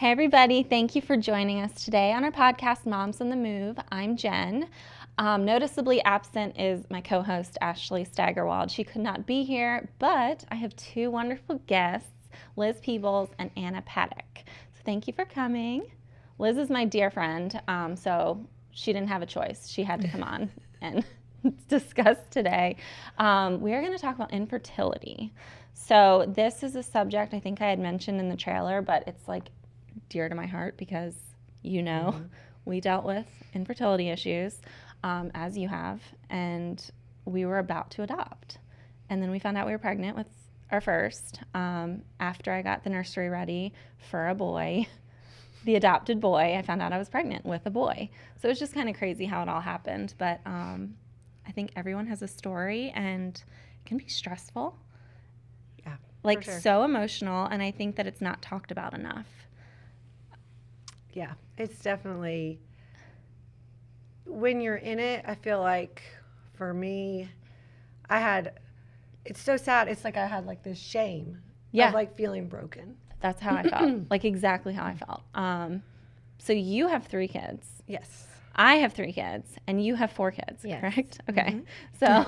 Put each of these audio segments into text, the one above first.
Hey, everybody. Thank you for joining us today on our podcast, Moms on the Move. I'm Jen. Noticeably absent is my co-host, Ashley Staggerwald. She could not be here, but I have two wonderful guests, Liz Peebles and Anna Paddock. So thank you for coming. Liz is my dear friend, so she didn't have a choice. She had to come on and discuss today. We are going to talk about infertility. So this is a subject I think I had mentioned in the trailer, but it's like dear to my heart because we dealt with infertility issues as you have, and we were about to adopt, and then we found out we were pregnant with our first after I got the nursery ready for a boy, the adopted boy. I found out I was pregnant with a boy, so it was just kind of crazy how it all happened. But I think everyone has a story, and it can be stressful, like sure. so emotional, and I think that it's not talked about enough. Yeah, it's definitely, when you're in it, I feel like for me, it's so sad. It's like I had like this shame of like feeling broken. That's how I felt, like exactly how I felt. So you have 3 kids. Yes. I have 3 kids, and you have 4 kids, correct? Okay. So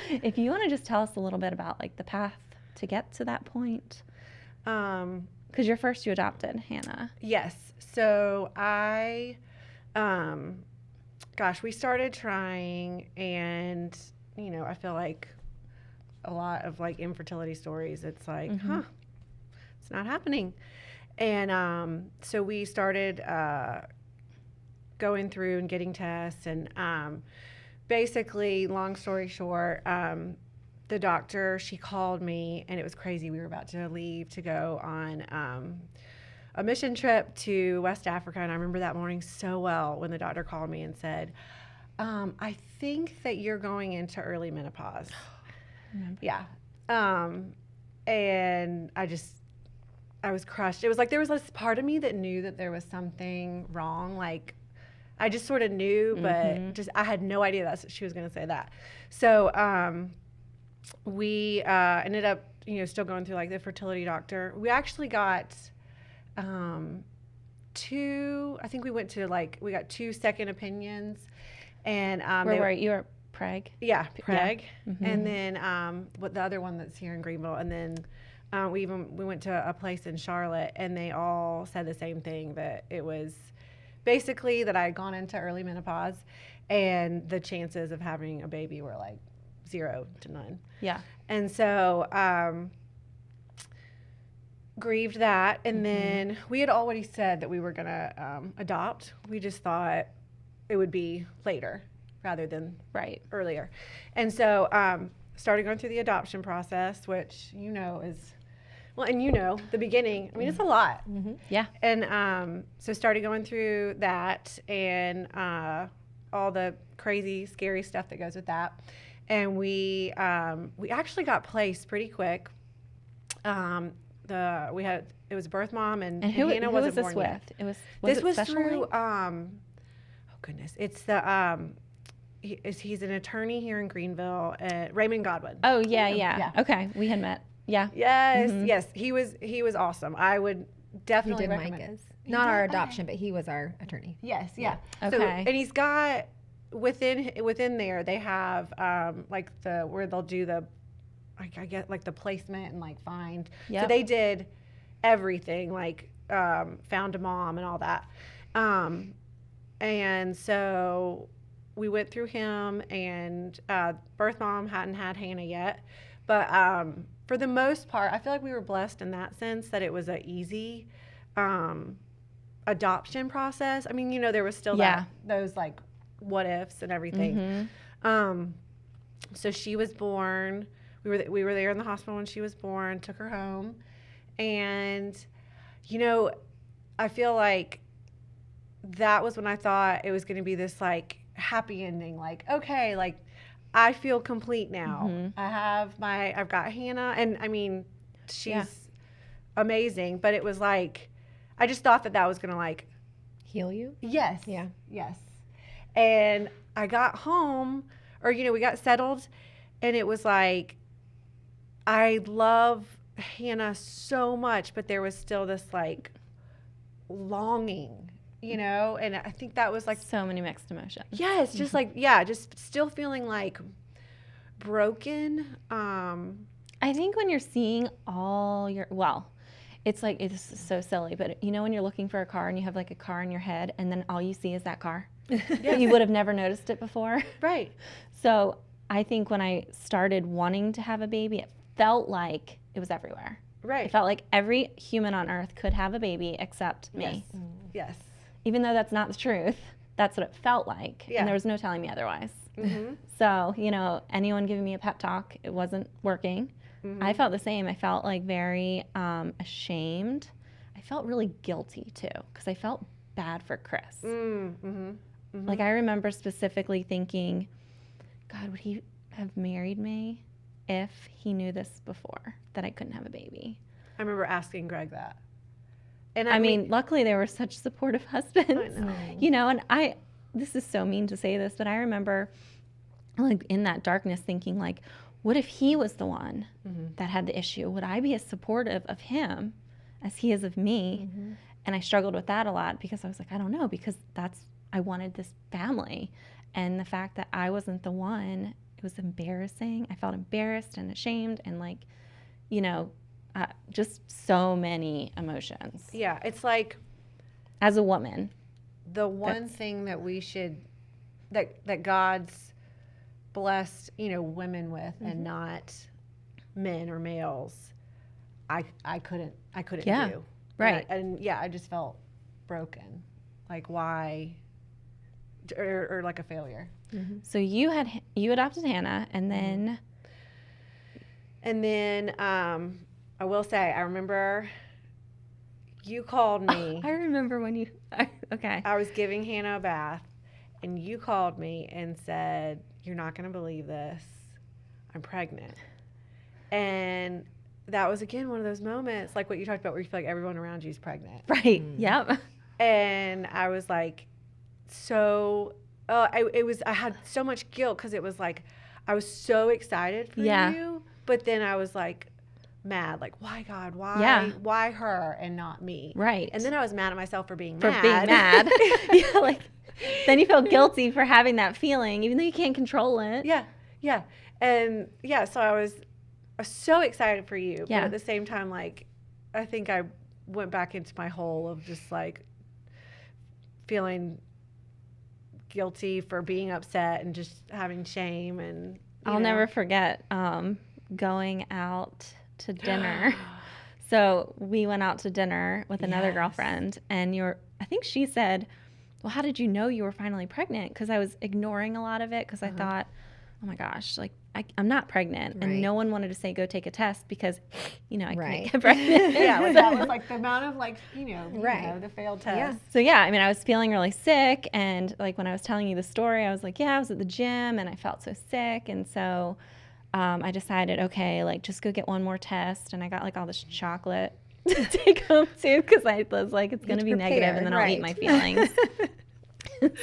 if you want to just tell us a little bit about like the path to get to that point. Because you're first, you adopted Hannah. Yes. So we started trying, and I feel like a lot of like infertility stories, it's like, it's not happening. And so we started going through and getting tests, and basically, long story short, the doctor, she called me, and it was crazy. We were about to leave to go on a mission trip to West Africa, and I remember that morning so well when the doctor called me and said, I think that you're going into early menopause. Yeah. And I was crushed. It was like there was this part of me that knew that there was something wrong. Like, I just sort of knew, but I had no idea that she was going to say that. So we ended up, still going through like the fertility doctor. We actually got we got 2 second opinions. And Where were you? Were Prague? Yeah, Prague. Yeah. And then the other one that's here in Greenville. And then we went to a place in Charlotte, and they all said the same thing, that it was basically that I had gone into early menopause, and the chances of having a baby were like 0 to none. Yeah. And so grieved that, and then we had already said that we were going to adopt. We just thought it would be later rather than earlier. And so started going through the adoption process, which is, well, and the beginning, I mean, it's a lot. Yeah. And so started going through that, and all the crazy, scary stuff that goes with that. And we actually got placed pretty quick. It was a birth mom, and Hannah wasn't born yet. This was through goodness, it's the he's an attorney here in Greenville, Raymond Godwin. Oh yeah. Okay, we had met. Yeah. Yes. He was awesome. I would definitely recommend. Micah's. Not our adoption, but he was our attorney. Yes. Yeah. Okay. So, and he's got within there they have like where they'll do the, I get like the placement and like find. Yep. So they did everything, like found a mom and all that. And so we went through him, and birth mom hadn't had Hannah yet. But for the most part, I feel like we were blessed in that sense that it was an easy adoption process. I mean, there was still those like what ifs and everything. So she was born. We were there in the hospital when she was born, took her home. And, I feel like that was when I thought it was going to be this like happy ending. Like, okay, like I feel complete now. I've got Hannah, and I mean, she's amazing, but it was like, I just thought that was going to like heal you. Yes. Yeah. Yes. And I got home, or, we got settled, and it was like, I love Hannah so much, but there was still this like longing, you know, and I think that was like, so many mixed emotions. yes, just like, yeah, just still feeling like broken. I think when you're seeing all your, well, it's like, it's so silly, but you know when you're looking for a car and you have like a car in your head and then all you see is that car? But you would have never noticed it before. Right. So I think when I started wanting to have a baby, it felt like it was everywhere. Right. It felt like every human on earth could have a baby except me. Yes. Even though that's not the truth, that's what it felt like. Yeah. And there was no telling me otherwise. Mm-hmm. So, you know, anyone giving me a pep talk, it wasn't working. Mm-hmm. I felt the same. I felt like very ashamed. I felt really guilty too, because I felt bad for Chris. Mm-hmm. Mm-hmm. Like I remember specifically thinking, God, would he have married me if he knew this before, that I couldn't have a baby? I remember asking Greg that. And I mean, luckily they were such supportive husbands. I know. You know, and this is so mean to say this, but I remember like in that darkness thinking like, what if he was the one that had the issue? Would I be as supportive of him as he is of me? Mm-hmm. And I struggled with that a lot because I was like, I don't know, because I wanted this family. And the fact that I wasn't the one, it was embarrassing. I felt embarrassed and ashamed and like, you know, just so many emotions. Yeah, it's like As a woman. the one thing that we should, that God's blessed, you know, women with and not men or males, I couldn't Yeah, do. right. And I just felt broken. Like why, or like a failure. Mm-hmm. So you adopted Hannah, and then And then I will say, I remember you called me. I remember when you okay. I was giving Hannah a bath, and you called me and said, "You're not going to believe this. I'm pregnant." And that was, again, one of those moments, like what you talked about, where you feel like everyone around you is pregnant. Right. Yep. And I was like, I had so much guilt because it was like, I was so excited for you, but then I was like mad, like, why God, why her and not me? Right. And then I was mad at myself for being for mad. being mad. Yeah, like then you feel guilty for having that feeling, even though you can't control it. Yeah. And so I was so excited for you, but Yeah. at the same time, like, I think I went back into my hole of just like feeling guilty for being upset and just having shame. And I'll never forget going out to dinner. So we went out to dinner with another girlfriend, and I think she said, well, how did you know you were finally pregnant? Because I was ignoring a lot of it because I thought, oh my gosh, like I'm not pregnant. And no one wanted to say, go take a test because, you know, I couldn't get pregnant. Yeah, that was like the amount of like, you know, the failed test. Yeah. So yeah, I mean, I was feeling really sick. And like when I was telling you the story, I was like, yeah, I was at the gym and I felt so sick. And so I decided, okay, like just go get one more test. And I got like all this chocolate to take home too because I was like, it's going to be negative and then I'll eat my feelings.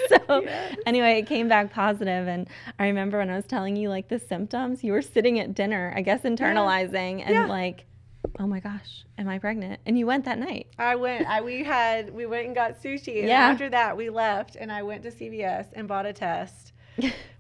So anyway, it came back positive, and I remember when I was telling you like the symptoms, you were sitting at dinner, I guess internalizing and like, oh my gosh, am I pregnant? And you went that night. I went. We went and got sushi, and after that we left, and I went to CVS and bought a test,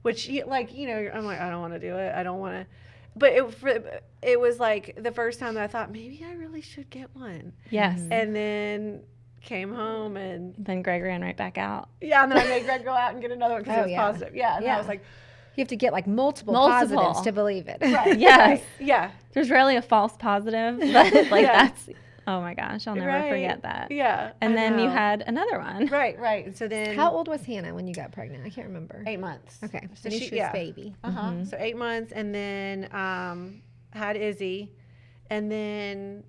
which like, you know, I'm like, I don't want to do it. I don't want to. But it was like the first time that I thought maybe I really should get one. Yes. And then came home and then Greg ran right back out. Yeah, and then I made Greg go out and get another one because it was positive. Yeah, and I was like, you have to get like multiple positives to believe it. Right. Yes. Right. Yeah. There's rarely a false positive, but like that's, oh my gosh, I'll never forget that. Yeah. And then you had another one. Right. And so then. How old was Hannah when you got pregnant? I can't remember. 8 months. Okay. So she was baby. So 8 months, and then had Izzy, and then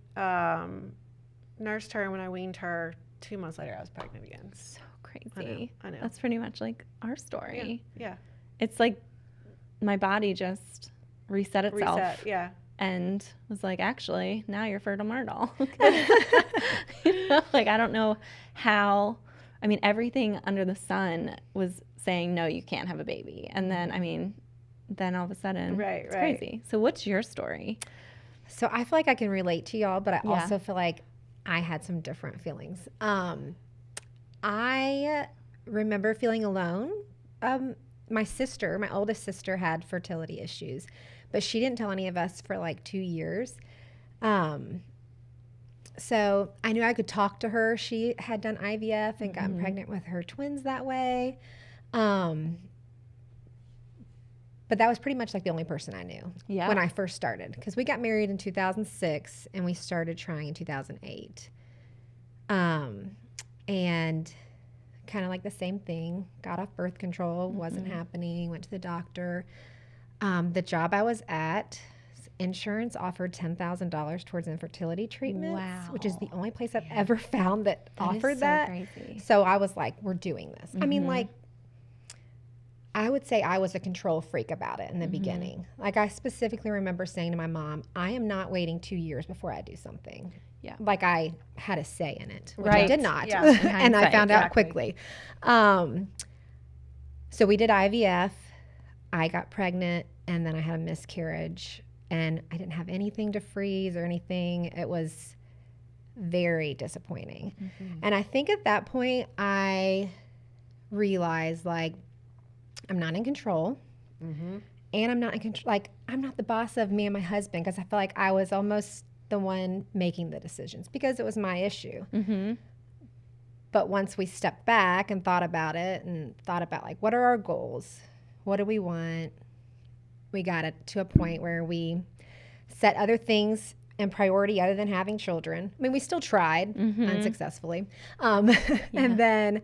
nursed her. And when I weaned her, 2 months later, I was pregnant again. So crazy. I know. That's pretty much like our story. Yeah. It's like my body just reset itself. Yeah. And was like, actually, now you're fertile Myrtle. You know, like, I don't know how, I mean, everything under the sun was saying, no, you can't have a baby. And then, I mean, then all of a sudden, it's crazy. So what's your story? So I feel like I can relate to y'all, but I also feel like I had some different feelings. I remember feeling alone. My oldest sister had fertility issues, but she didn't tell any of us for like 2 years. So I knew I could talk to her. She had done IVF and gotten pregnant with her twins that way. But that was pretty much like the only person I knew when I first started, because we got married in 2006 and we started trying in 2008. And kind of like the same thing, got off birth control, wasn't happening, went to the doctor. The job I was at, insurance offered $10,000 towards infertility treatments, which is the only place I've ever found that offered that. Crazy. So I was like, we're doing this. I mean, like, I would say I was a control freak about it in the beginning. Like, I specifically remember saying to my mom, I am not waiting 2 years before I do something. Yeah. Like, I had a say in it, which Right. I did not. Yeah. And I found out Exactly. quickly. So we did IVF. I got pregnant, and then I had a miscarriage, and I didn't have anything to freeze or anything. It was very disappointing. And I think at that point, I realized, like, I'm not in control, and I'm not in control. Like, I'm not the boss of me and my husband, because I feel like I was almost the one making the decisions because it was my issue. But once we stepped back and thought about it and thought about, like, what are our goals? What do we want? We got it to a point where we set other things in priority other than having children. I mean, we still tried unsuccessfully. And then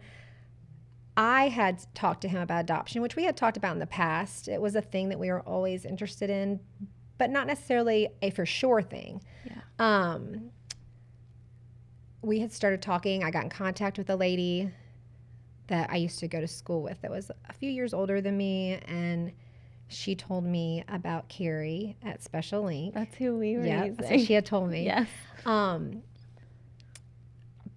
I had talked to him about adoption, which we had talked about in the past. It was a thing that we were always interested in, but not necessarily a for sure thing. We had started talking. I got in contact with a lady that I used to go to school with that was a few years older than me, and she told me about Carrie at Special Link. That's who we were Yeah, using. that's what she had told me. Yes.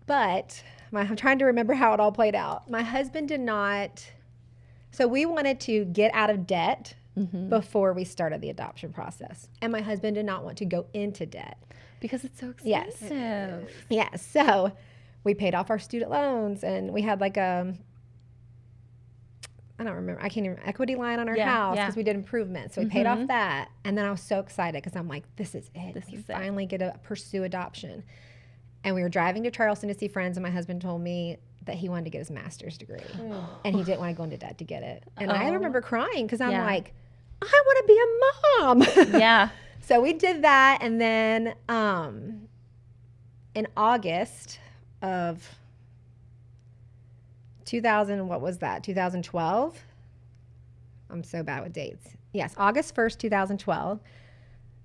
But I'm trying to remember how it all played out. My husband did not. So we wanted to get out of debt before we started the adoption process. And my husband did not want to go into debt. Because it's so Yes. expensive. Yeah. So we paid off our student loans, and we had like I don't remember. I can't even equity line on our house because we did improvements. So we paid off that. And then I was so excited because I'm like, this is it. This We is it. finally get to pursue adoption. And we were driving to Charleston to see friends, and my husband told me that he wanted to get his master's degree. And he didn't want to go into debt to get it. And I remember crying because I'm like, I want to be a mom. Yeah. So we did that. And then in August of 2012. I'm so bad with dates. Yes, August 1st, 2012,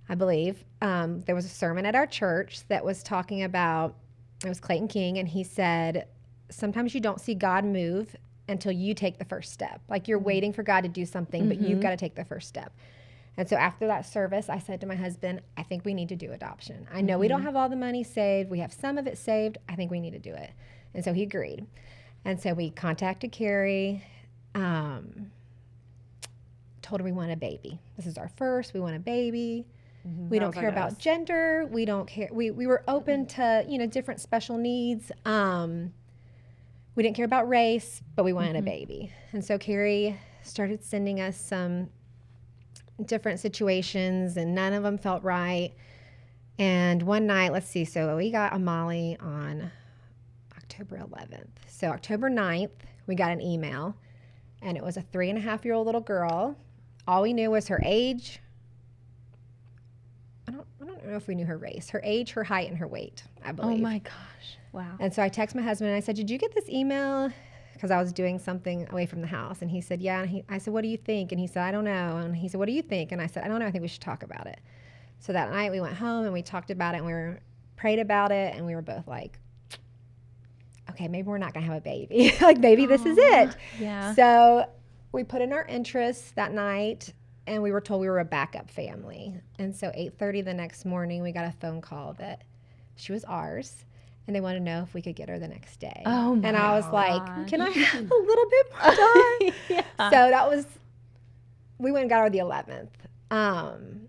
I believe. There was a sermon at our church that was talking about, it was Clayton King, and he said, sometimes you don't see God move until you take the first step. Like, you're waiting for God to do something, but you've got to take the first step. And so after that service, I said to my husband, I think we need to do adoption. I know we don't have all the money saved. We have some of it saved. I think we need to do it. And so he agreed. And so we contacted Carrie, told her we want a baby. This is our first. We want a baby. We don't care about gender. We don't care. We were open to, different special needs. We didn't care about race, but we wanted a baby. And so Carrie started sending us some different situations, and none of them felt right. And one night, let's see, so we got Amali on October 11th. So October 9th, we got an email, and it was a 3.5-year-old little girl. All we knew was her age. I don't know if we knew her race, her age, her height, and her weight, I believe. Oh my gosh. Wow. And so I texted my husband and I said, did you get this email? Because I was doing something away from the house. And he said, yeah. And I said, what do you think? And he said, I don't know. And he said, what do you think? And I said, I don't know. I think we should talk about it. So that night we went home and we talked about it, and we prayed about it. And we were both like, okay, maybe we're not going to have a baby. Like, maybe this is it. Yeah. So we put in our interests that night, and we were told we were a backup family. And so 8:30 the next morning, we got a phone call that she was ours, and they wanted to know if we could get her the next day. Oh my And I was like, gosh. can I have a little bit more time? Yeah. So we went and got her the 11th. And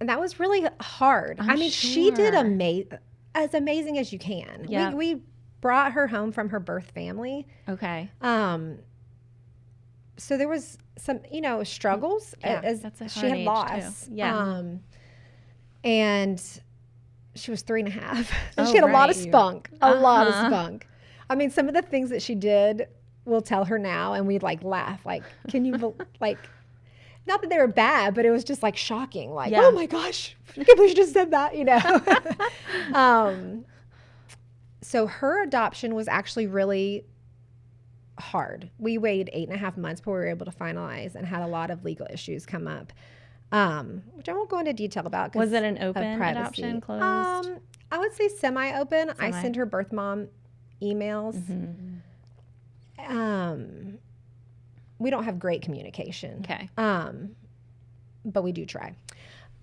that was really hard. I'm I mean, she did sure. amazing. as amazing as you can. Yeah. We brought her home from her birth family. Okay. So there was some, struggles as that's a she hard had age, loss. too. Yeah. And she was 3.5. So Oh, she had a lot of right. spunk, a lot of spunk. I mean, some of the things that she did, we'll tell her now, and we'd like laugh. Like, can you like? Not that they were bad, but it was just like shocking. Like, oh my gosh, I can't believe she just said that. So her adoption was actually really hard. We waited 8.5 months before we were able to finalize, and had a lot of legal issues come up, which I won't go into detail about. Was it an open adoption, closed? I would say semi-open. I sent her birth mom emails. We don't have great communication. Okay. But we do try.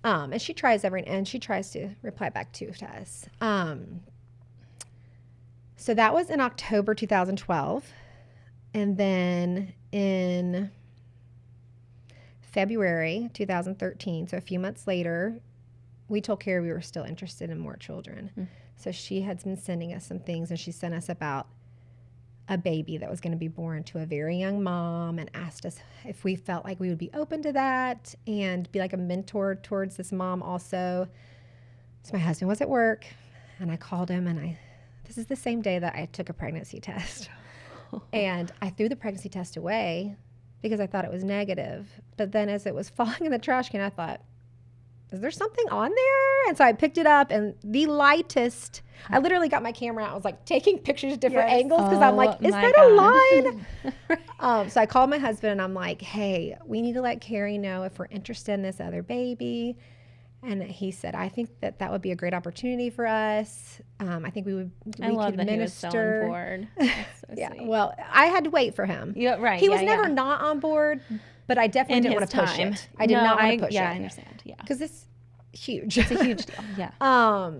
And she tries to reply back to us. So that was in October 2012. And then in February 2013, so a few months later, we told Carrie we were still interested in more children. So she had been sending us some things, and she sent us about a baby that was going to be born to a very young mom, and asked us if we felt like we would be open to that and be like a mentor towards this mom also. So my husband was at work, and I called him, and this is the same day that I took a pregnancy test. And I threw the pregnancy test away because I thought it was negative. But then as it was falling in the trash can, I thought, is there something on there? And so I picked it up, and the lightest, I literally got my camera out. I was like taking pictures at different angles because I'm like, is that a line? So I called my husband, and I'm like, hey, we need to let Carrie know if we're interested in this other baby. And he said, I think that would be a great opportunity for us. I think we love could that minister. he was so on board. That's so Yeah. sweet. Well, I had to wait for him. Yeah, right. He was never not on board, but I definitely didn't want to push it. I did not want to push it. Yeah, I understand. Yeah. Because it's huge. It's a huge deal. Yeah.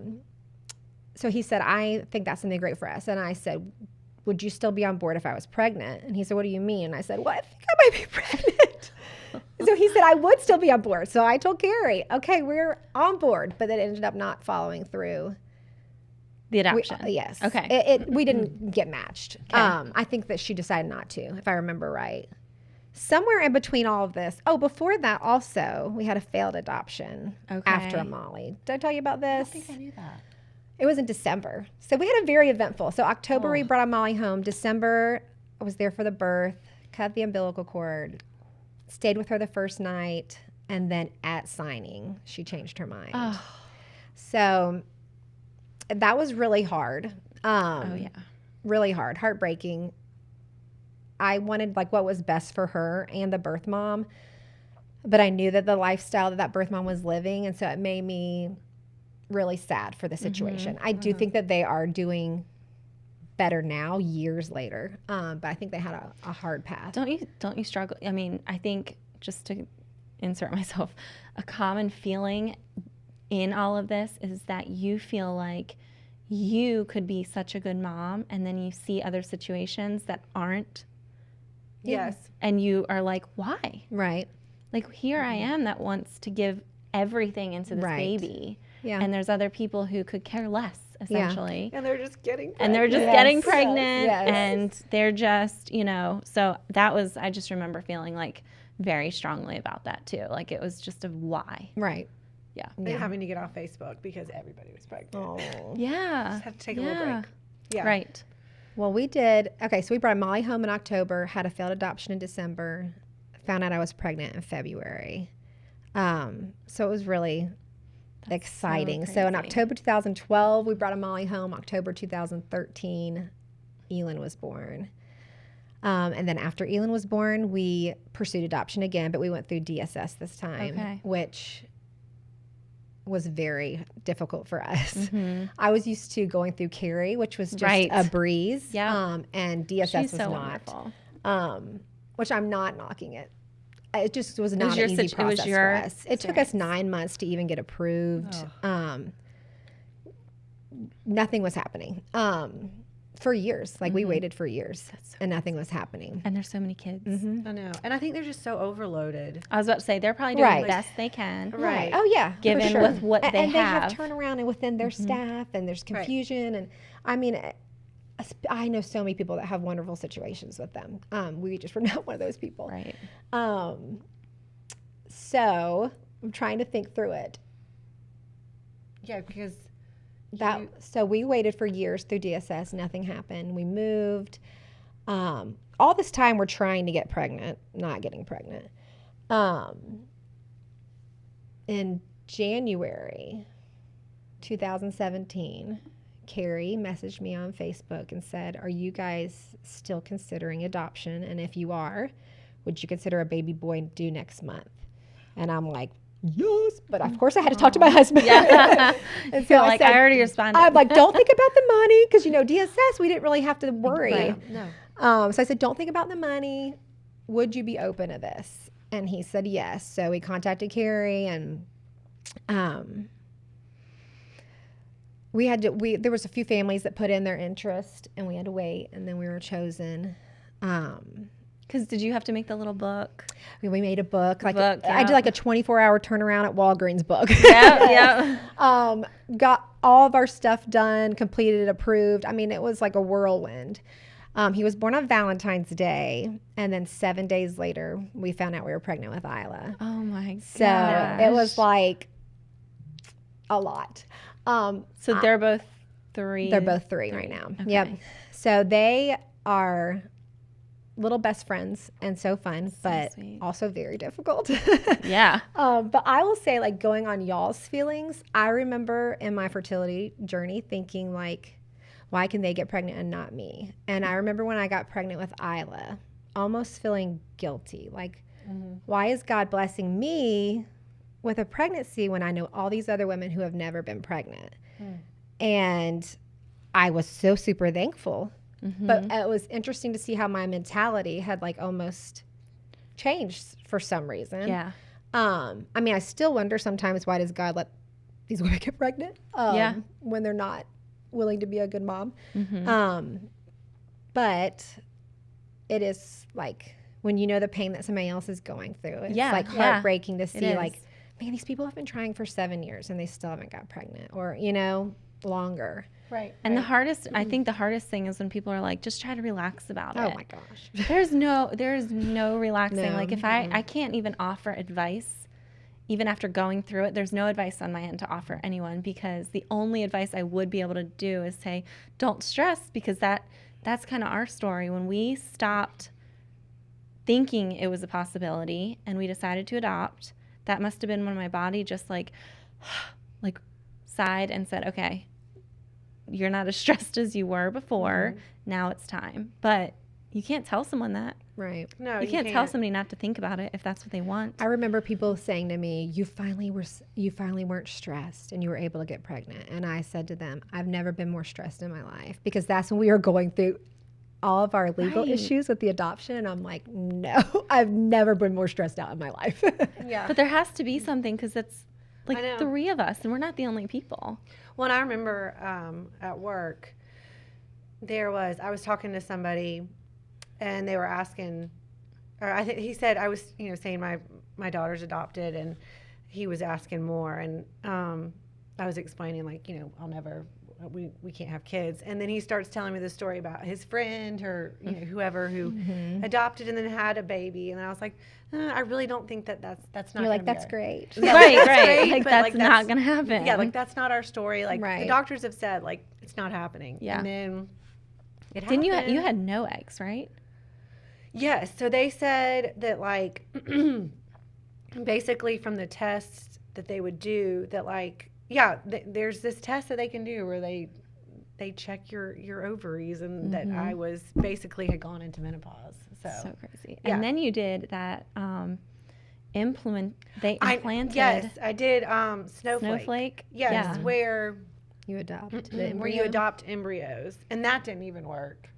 So he said, I think that's something great for us. And I said, would you still be on board if I was pregnant? And he said, what do you mean? And I said, well, I think I might be pregnant. So he said, I would still be on board. So I told Carrie, okay, we're on board. But it ended up not following through. The adoption. Yes. Okay. We didn't get matched. Okay. I think that she decided not to, if I remember right. Somewhere in between all of this. Oh, before that also, we had a failed adoption after a Molly. Did I tell you about this? I don't think I knew that. It was in December. So we had a very eventful. So October, we brought a Molly home. December, I was there for the birth, cut the umbilical cord, stayed with her the first night, and then at signing, she changed her mind. Oh. So that was really hard. Really hard, heartbreaking. I wanted like what was best for her and the birth mom, but I knew that the lifestyle that birth mom was living, and so it made me really sad for the situation. I do think that they are doing better now, years later, but I think they had a hard path. Don't you struggle? I mean, I think, just to insert myself, a common feeling in all of this is that you feel like you could be such a good mom, and then you see other situations that aren't. Yes. And you are like, why? Right. Like, here I am that wants to give everything into this baby. Yeah. And there's other people who could care less, essentially. And they're just getting pregnant. And they're just getting pregnant. Yes. And they're just, so that was, I just remember feeling like very strongly about that too. Like, it was just a why. Right. Yeah. And having to get off Facebook because everybody was pregnant. Oh. Yeah. Just had to take a little break. Yeah. Right. Well, we did. Okay, so we brought Molly home in October, had a failed adoption in December, found out I was pregnant in February. So it was really exciting. So in October 2012, we brought a Molly home. October 2013, Elin was born. And then after Elin was born, we pursued adoption again, but we went through DSS this time, which was very difficult for us. Mm-hmm. I was used to going through Carrie, which was just a breeze. Yeah. And DSS She's was so not. wonderful. Which I'm not knocking it. It just was not an easy process for us. It took us 9 months to even get approved. Nothing was happening. for years. Like we waited for years and nothing was happening. And there's so many kids. I know. And I think they're just so overloaded. I was about to say, they're probably doing the best they can. Right. Oh yeah. Given with what they and have. they have turnaround and within their staff, and there's confusion. And I mean, I know so many people that have wonderful situations with them. We just were not one of those people. Right. So I'm trying to think through it. Yeah, because so we waited for years through DSS. Nothing happened. We moved. All this time we're trying to get pregnant, not getting pregnant. In January 2017, Carrie messaged me on Facebook and said, "Are you guys still considering adoption? And if you are, would you consider a baby boy due next month?" And I'm like, yes, but of course I had to talk to my husband. Yeah. And so I already responded. I'm like, don't think about the money, because DSS, we didn't really have to worry. Right. No. So I said, don't think about the money. Would you be open to this? And he said yes. So we contacted Carrie, and there was a few families that put in their interest, and we had to wait, and then we were chosen. Because did you have to make the little book? We made a book. I Yeah. did like a 24-hour turnaround at Walgreens book. Yeah. Got all of our stuff done, completed, approved. I mean, it was like a whirlwind. He was born on Valentine's Day, and then 7 days later, we found out we were pregnant with Isla. Oh my gosh. So it was like a lot. So they're both 3? They're both 3 right now. Okay. Yep. So they are little best friends and so fun, but sweet. also very difficult. Yeah. But I will say, like, going on y'all's feelings, I remember in my fertility journey thinking, like, why can they get pregnant and not me? And I remember when I got pregnant with Isla, almost feeling guilty. Like, why is God blessing me with a pregnancy when I know all these other women who have never been pregnant? And I was so super thankful. But it was interesting to see how my mentality had like almost changed for some reason. Yeah. I mean, I still wonder sometimes, why does God let these women get pregnant when they're not willing to be a good mom? But it is like, when you know the pain that somebody else is going through, it's like heartbreaking to see, like, man, these people have been trying for 7 years and they still haven't got pregnant, or, longer. Right. And I think the hardest thing is when people are like, just try to relax about it. Oh my gosh. There's no relaxing. No. Like, if I can't even offer advice, even after going through it, there's no advice on my end to offer anyone, because the only advice I would be able to do is say, don't stress, because that's kind of our story. When we stopped thinking it was a possibility and we decided to adopt, that must have been when my body just like sighed and said, okay, you're not as stressed as you were before. Now it's time. But you can't tell someone that. Right. No, You can't tell somebody not to think about it if that's what they want. I remember people saying to me, you finally weren't stressed and you were able to get pregnant. And I said to them, I've never been more stressed in my life, because that's when we were going through all of our legal issues with the adoption. And I'm like, no, I've never been more stressed out in my life. Yeah. But there has to be something, because it's I like know. 3 of us and we're not the only people. Well, and I remember at work, I was talking to somebody, and they were asking, or I think he said, I was, saying my daughter's adopted, and he was asking more, and I was explaining, like, we can't have kids. And then he starts telling me the story about his friend or whoever who adopted and then had a baby. And I was like, I really don't think that's not. You're like, that's great. Yeah, Right. great, Like, but, that's not going to happen. Yeah, like, that's not our story. Like, Right. the doctors have said, like, it's not happening. Yeah. And then it Didn't happened. you had no eggs, right? Yes. So they said that, like, basically from the tests that they would do, that, like, there's this test that they can do where they check your ovaries, and that I was basically had gone into menopause. So crazy. Yeah. And then you did that they implanted. Yes, I did Snowflake. Yes, Yeah. where You adopt where you adopt embryos, and that didn't even work.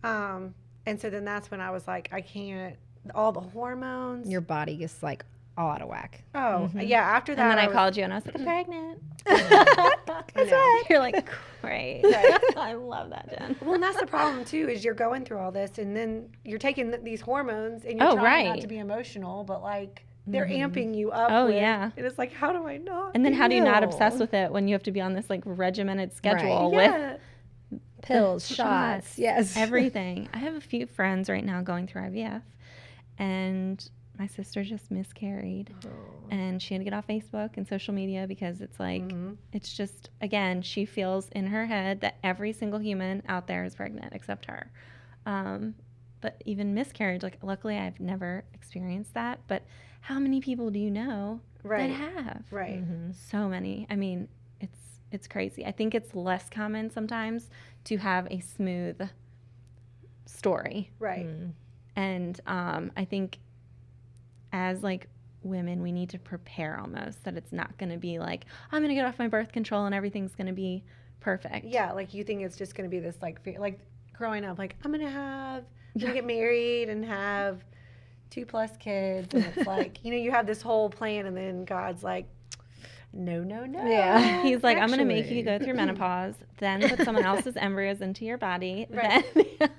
And so then that's when I was like, I can't. All the hormones. Your body is like all out of whack. Oh, yeah. After that, And then I called you and I was like, I'm pregnant. I know. You're like, great. Right. I love that, Jen. Well, and that's the problem too, is you're going through all this and then you're taking these hormones and you're trying not to be emotional, but like they're amping you up. Oh, yeah. And it's like, how do I not? And then how do you not obsess with it when you have to be on this like regimented schedule with pills, shots, yes, everything. I have a few friends right now going through IVF, and my sister just miscarried, and she had to get off Facebook and social media because it's like, it's just, again, she feels in her head that every single human out there is pregnant except her. But even miscarriage, like, luckily I've never experienced that, but how many people do you know that have? Right. So many. I mean, it's crazy. I think it's less common sometimes to have a smooth story. Right. And I think as like women, we need to prepare almost that it's not going to be like, I'm going to get off my birth control and everything's going to be perfect. Yeah, like you think it's just going to be this like growing up, like I'm going to get married and have 2+ kids, and it's like, you know, you have this whole plan, and then God's like, no. Yeah. He's like, I'm going to make you go through menopause, then put someone else's embryos into your body. Right. Then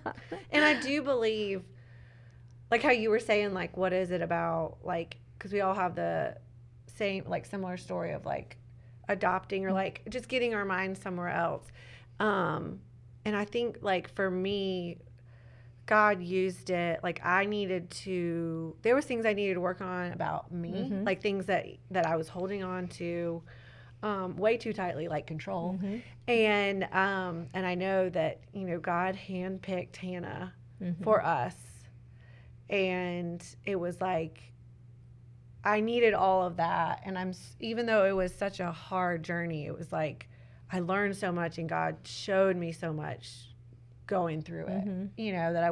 And I do believe, like how you were saying, like, what is it about, like, because we all have the same, like, similar story of, like, adopting or, like, just getting our mind somewhere else. And I think, like, for me, God used it, like, there was things I needed to work on about me, like things that I was holding on to way too tightly, like control. And I know that, you know, God handpicked Hannah for us. And it was like, I needed all of that. And even though it was such a hard journey, it was like, I learned so much and God showed me so much going through it, you know, that I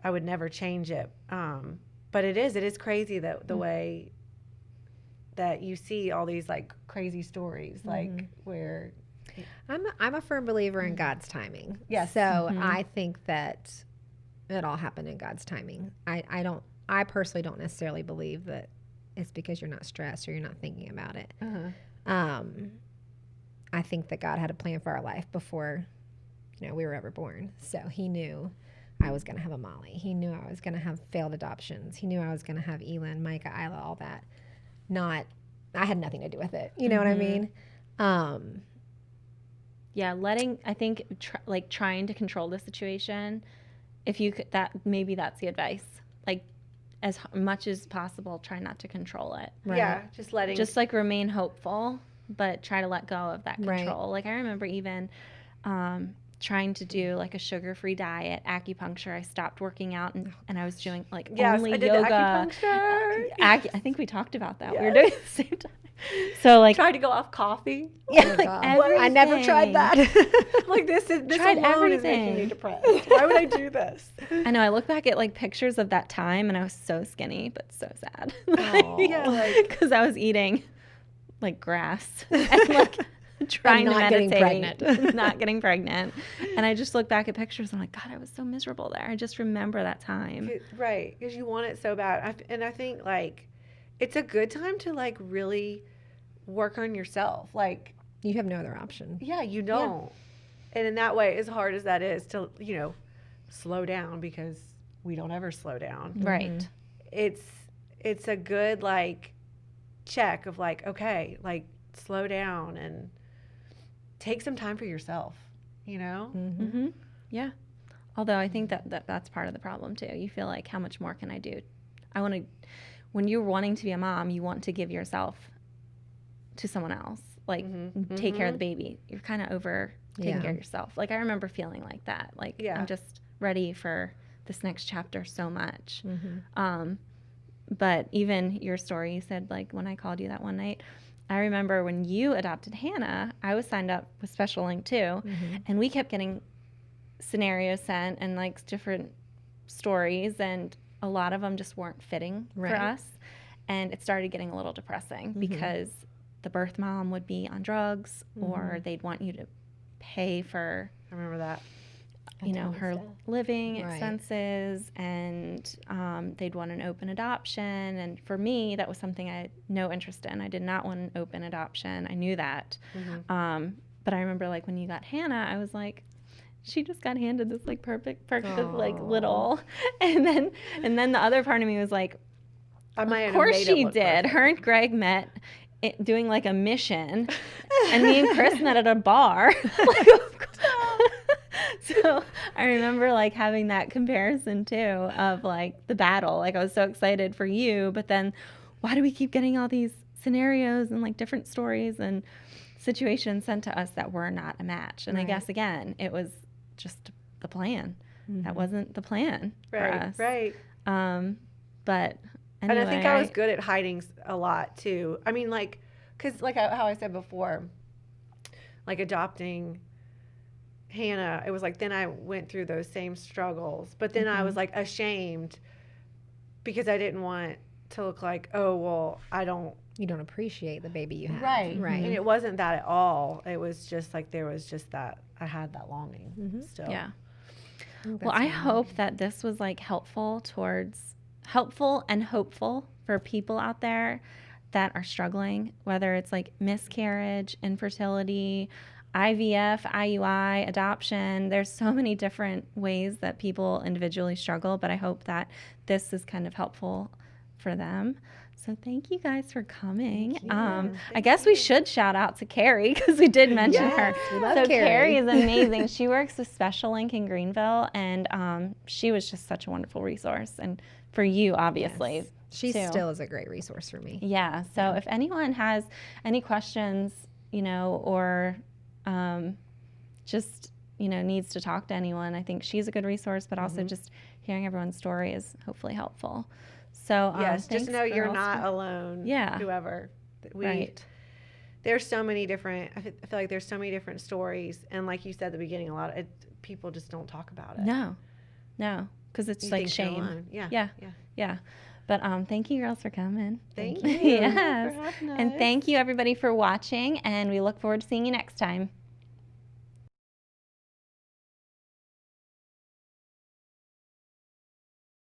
would never change it. But it is crazy that the way that you see all these like crazy stories, like where I'm a firm believer in God's timing. Yes. So I think that it all happened in God's timing. I personally don't necessarily believe that it's because you're not stressed or you're not thinking about it. I think that God had a plan for our life before, you know, we were ever born. So He knew I was going to have a Molly. He knew I was going to have failed adoptions. He knew I was going to have Elin, Micah, Isla, all that. I had nothing to do with it. You know what I mean? Yeah, I think trying to control the situation, if you could, maybe that's the advice. Like, as much as possible, try not to control it. Right. Yeah, just like remain hopeful, but try to let go of that control. Right. Like, I remember even trying to do like a sugar-free diet, acupuncture. I stopped working out and I was doing like only yoga. Acupuncture. I think we talked about that. Yes. We were doing it at the same time. So like tried to go off coffee. Yeah, like everything. I never tried that. Like this tried alone is making me depressed. Why would I do this? I know. I look back at like pictures of that time and I was so skinny, but so sad. Because I was eating like grass and like trying to meditate, not getting pregnant. And I just look back at pictures and I'm like, God, I was so miserable there. I just remember that time. Right. Because you want it so bad. And I think like it's a good time to like really work on yourself. Like you have no other option. Yeah, you don't. Yeah. And in that way, as hard as that is to, you know, slow down, because we don't ever slow down. Right. It's a good like check of like, okay, like slow down and take some time for yourself, you know? Yeah. Although I think that's part of the problem too. You feel like, how much more can I do? When you're wanting to be a mom, you want to give yourself to someone else, like take care of the baby. You're kind of over taking care of yourself. Like I remember feeling like that. Like I'm just ready for this next chapter so much. But even your story, you said like when I called you that one night, I remember when you adopted Hannah, I was signed up with Special Link too, and we kept getting scenarios sent and like different stories, and a lot of them just weren't fitting for us, and it started getting a little depressing because the birth mom would be on drugs or they'd want you to pay for. I remember that. her living expenses, and they'd want an open adoption. And for me, that was something I had no interest in. I did not want an open adoption. I knew that. But I remember, like, when you got Hannah, I was like, she just got handed this like perfect like little, and then the other part of me was like, of course she did. Perfect. Her and Greg met doing like a mission, and me and Chris met at a bar. So I remember like having that comparison too of like the battle. Like I was so excited for you, but then why do we keep getting all these scenarios and like different stories and situations sent to us that were not a match? And I guess again, it was just the plan. That wasn't the plan for us. Right. But anyway, and I think I was good at hiding a lot too. I mean, like, because like how I said before, like adopting Hannah, it was like then I went through those same struggles, but then I was like ashamed because I didn't want to look like, oh, well, you don't appreciate the baby you have. Right. And it wasn't that at all. It was just like there was just that I had that longing still. Yeah. Well, I hope that this was like helpful and hopeful for people out there that are struggling, whether it's like miscarriage, infertility, IVF, IUI, adoption. There's so many different ways that people individually struggle, but I hope that this is kind of helpful for them. So thank you guys for coming. I guess we should shout out to Carrie because we did mention her. We love so Carrie is amazing. She works with Special Link in Greenville, and she was just such a wonderful resource. And for you, obviously. Yes. She still is a great resource for me. Yeah. So if anyone has any questions, or just, needs to talk to anyone, I think she's a good resource, but also just hearing everyone's story is hopefully helpful. So yes, just know you're not alone. Yeah. Whoever. There's so many different, I feel like there's so many different stories. And like you said at the beginning, people just don't talk about it. No, because it's like shame. Yeah. But thank you girls for coming. Thank you. Yes. For having us. And thank you everybody for watching, and we look forward to seeing you next time.